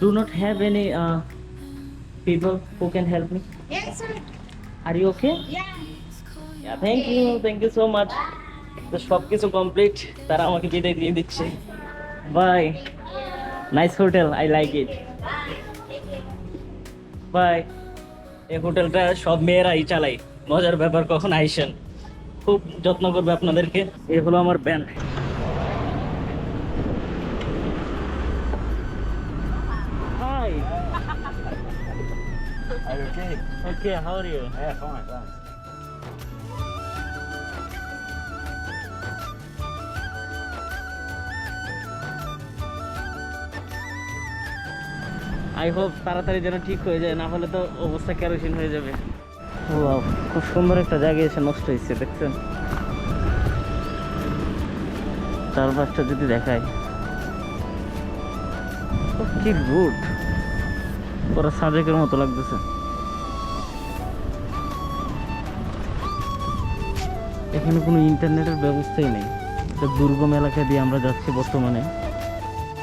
Do not have any people who can help me. Yes, sir. Are you okay? Yeah. Yeah, thank you so much. তো সব কিছু complete, তারা আমাকে বিদায় দিয়ে দিচ্ছে। Bye. Nice hotel, I like it. Bye. এই হোটেলটা সব মেয়েরাই চালায়, মজার ব্যাপার। কখন আইসেন, খুব যত্ন করবে আপনাদেরকে। এই হলো আমার band. Hi. Are you okay? Okay, how are you? Yeah, fine, thanks. I hope তাড়াতাড়ি যেন ঠিক হয়ে যায়, না হলে তো অবস্থা কেরোসিন হয়ে যাবে। ওয়াও, খুব সুন্দর একটা জায়গা এসে নষ্ট হয়েছে, দেখছেন? চারপাশটা যদি দেখায়, কি রুট, পুরো সাজেকের মতো লাগতেছে। এখানে কোনো ইন্টারনেটের ব্যবস্থাই নেই। দুর্গম এলাকা দিয়ে আমরা যাচ্ছি বর্তমানে।